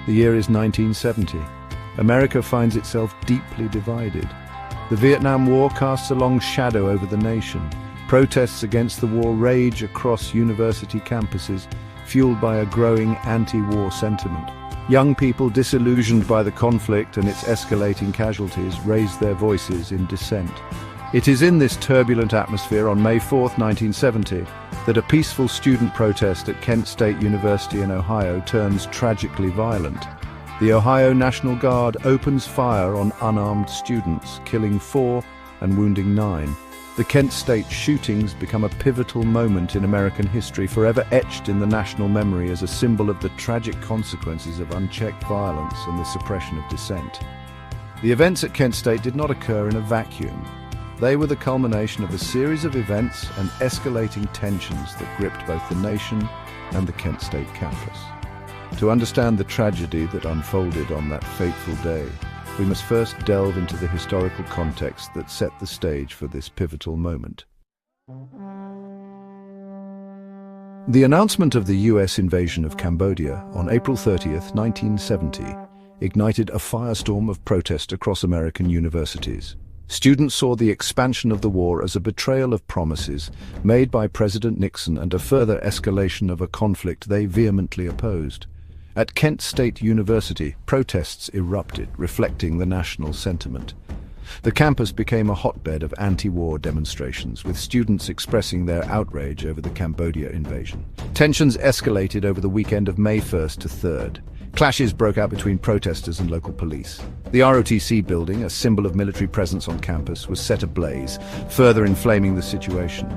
The year is 1970. America finds itself deeply divided. The Vietnam War casts a long shadow over the nation. Protests against the war rage across university campuses, fueled by a growing anti-war sentiment. Young people disillusioned by the conflict and its escalating casualties raise their voices in dissent. It is in this turbulent atmosphere on May 4, 1970, that a peaceful student protest at Kent State University in Ohio turns tragically violent. The Ohio National Guard opens fire on unarmed students, killing 4 and wounding 9. The Kent State shootings become a pivotal moment in American history, forever etched in the national memory as a symbol of the tragic consequences of unchecked violence and the suppression of dissent. The events at Kent State did not occur in a vacuum. They were the culmination of a series of events and escalating tensions that gripped both the nation and the Kent State campus. To understand the tragedy that unfolded on that fateful day, we must first delve into the historical context that set the stage for this pivotal moment. The announcement of the US invasion of Cambodia on April 30th, 1970, ignited a firestorm of protest across American universities. Students saw the expansion of the war as a betrayal of promises made by President Nixon and a further escalation of a conflict they vehemently opposed. At Kent State University, protests erupted, reflecting the national sentiment. The campus became a hotbed of anti-war demonstrations, with students expressing their outrage over the Cambodia invasion. Tensions escalated over the weekend of May 1st to 3rd. Clashes broke out between protesters and local police. The ROTC building, a symbol of military presence on campus, was set ablaze, further inflaming the situation.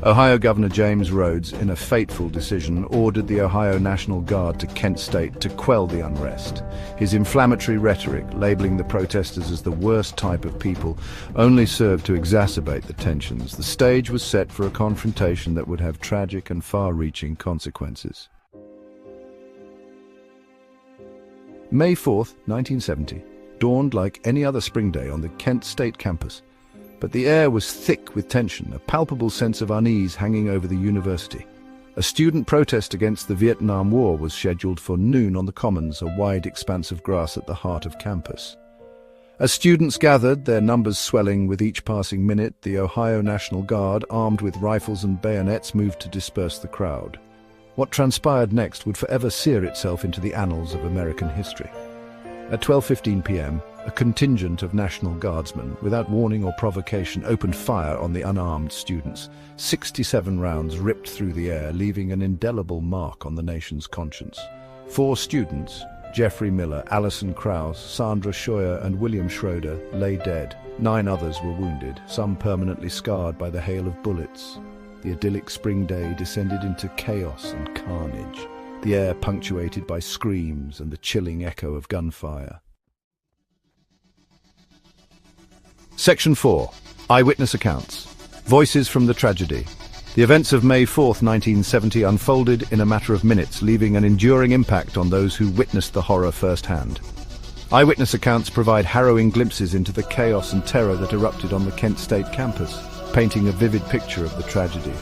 Ohio Governor James Rhodes, in a fateful decision, ordered the Ohio National Guard to Kent State to quell the unrest. His inflammatory rhetoric, labeling the protesters as the worst type of people, only served to exacerbate the tensions. The stage was set for a confrontation that would have tragic and far-reaching consequences. May 4th, 1970, dawned like any other spring day on the Kent State campus. But the air was thick with tension, a palpable sense of unease hanging over the university. A student protest against the Vietnam War was scheduled for noon on the Commons, a wide expanse of grass at the heart of campus. As students gathered, their numbers swelling with each passing minute, the Ohio National Guard, armed with rifles and bayonets, moved to disperse the crowd. What transpired next would forever sear itself into the annals of American history. At 12:15 p.m., a contingent of National Guardsmen, without warning or provocation, opened fire on the unarmed students. 67 rounds ripped through the air, leaving an indelible mark on the nation's conscience. 4 students, Jeffrey Miller, Allison Krauss, Sandra Scheuer and William Schroeder, lay dead. 9 others were wounded, some permanently scarred by the hail of bullets. The idyllic spring day descended into chaos and carnage, the air punctuated by screams and the chilling echo of gunfire. Section 4. Eyewitness Accounts. Voices from the Tragedy. The events of May 4th, 1970 unfolded in a matter of minutes, leaving an enduring impact on those who witnessed the horror firsthand. Eyewitness accounts provide harrowing glimpses into the chaos and terror that erupted on the Kent State campus, painting a vivid picture of the tragedy.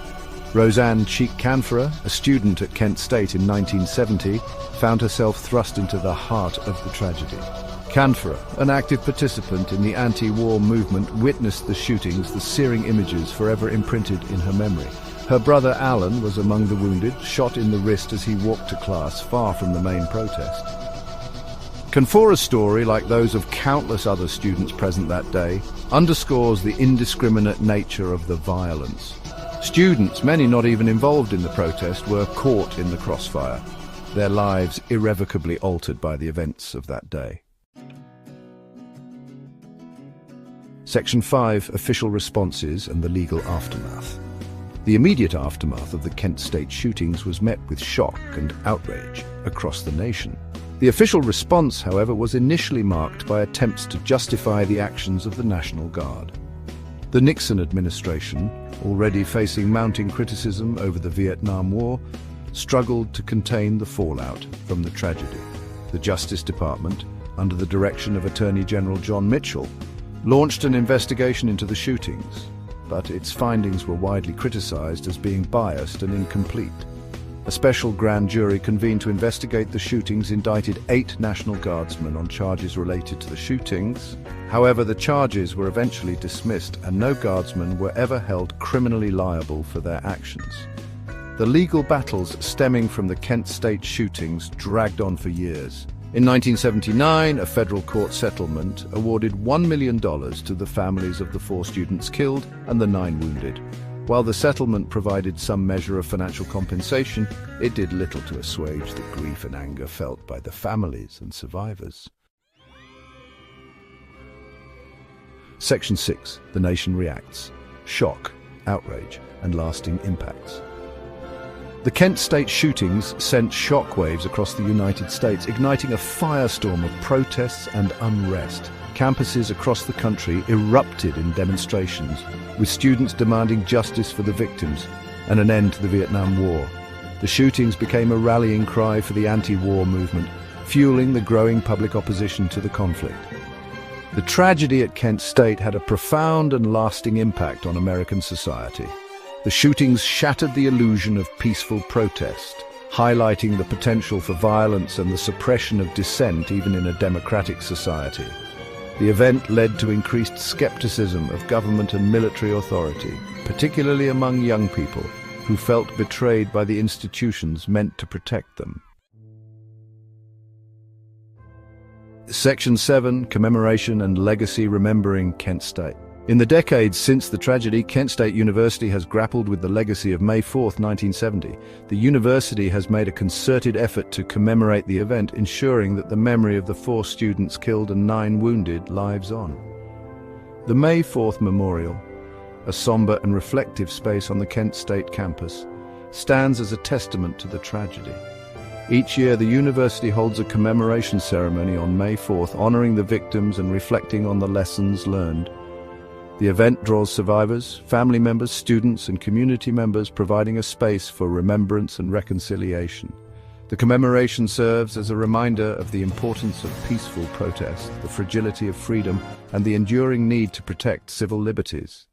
Roseanne Cheek Canfora, a student at Kent State in 1970, found herself thrust into the heart of the tragedy. Canfora, an active participant in the anti-war movement, witnessed the shootings, the searing images forever imprinted in her memory. Her brother Alan was among the wounded, shot in the wrist as he walked to class, far from the main protest. Canfora's story, like those of countless other students present that day, underscores the indiscriminate nature of the violence. Students, many not even involved in the protest, were caught in the crossfire, their lives irrevocably altered by the events of that day. Section 5. Official responses and the legal aftermath. The immediate aftermath of the Kent State shootings was met with shock and outrage across the nation. The official response, however, was initially marked by attempts to justify the actions of the National Guard. The Nixon administration, already facing mounting criticism over the Vietnam War, struggled to contain the fallout from the tragedy. The Justice Department, under the direction of Attorney General John Mitchell, launched an investigation into the shootings, but its findings were widely criticized as being biased and incomplete. A special grand jury convened to investigate the shootings indicted 8 National Guardsmen on charges related to the shootings. However, the charges were eventually dismissed and no guardsmen were ever held criminally liable for their actions. The legal battles stemming from the Kent State shootings dragged on for years. In 1979, a federal court settlement awarded $1 million to the families of the 4 students killed and the 9 wounded. While the settlement provided some measure of financial compensation, it did little to assuage the grief and anger felt by the families and survivors. Section 6. The nation reacts. Shock, outrage, and lasting impacts. The Kent State shootings sent shockwaves across the United States, igniting a firestorm of protests and unrest. Campuses across the country erupted in demonstrations, with students demanding justice for the victims and an end to the Vietnam War. The shootings became a rallying cry for the anti-war movement, fueling the growing public opposition to the conflict. The tragedy at Kent State had a profound and lasting impact on American society. The shootings shattered the illusion of peaceful protest, highlighting the potential for violence and the suppression of dissent even in a democratic society. The event led to increased skepticism of government and military authority, particularly among young people who felt betrayed by the institutions meant to protect them. Section 7. Commemoration and Legacy Remembering Kent State. In the decades since the tragedy, Kent State University has grappled with the legacy of May 4, 1970. The university has made a concerted effort to commemorate the event, ensuring that the memory of the 4 students killed and 9 wounded lives on. The May 4th Memorial, a somber and reflective space on the Kent State campus, stands as a testament to the tragedy. Each year, the university holds a commemoration ceremony on May 4th, honoring the victims and reflecting on the lessons learned. The event draws survivors, family members, students, and community members, providing a space for remembrance and reconciliation. The commemoration serves as a reminder of the importance of peaceful protest, the fragility of freedom, and the enduring need to protect civil liberties.